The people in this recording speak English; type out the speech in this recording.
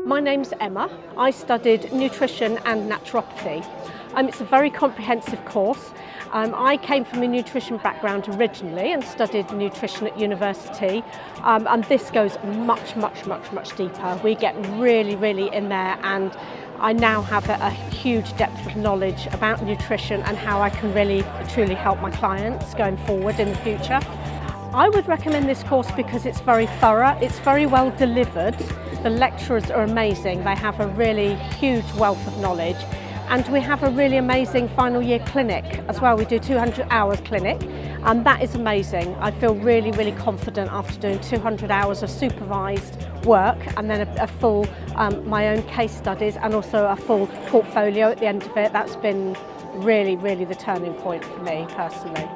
My name's Emma. I studied nutrition and naturopathy. It's a very comprehensive course. I came from a nutrition background originally and studied nutrition at university, and this goes much deeper. We get really in there, and I now have a huge depth of knowledge about nutrition and how I can really truly help my clients going forward in the future. I would recommend this course because it's very thorough, it's very well delivered, the lecturers are amazing, they have a really huge wealth of knowledge, and we have a really amazing final year clinic as well. We do 200 hours clinic, and that is amazing. I feel really confident after doing 200 hours of supervised work and then a full, my own case studies and also a full portfolio at the end of it. That's been really the turning point for me personally.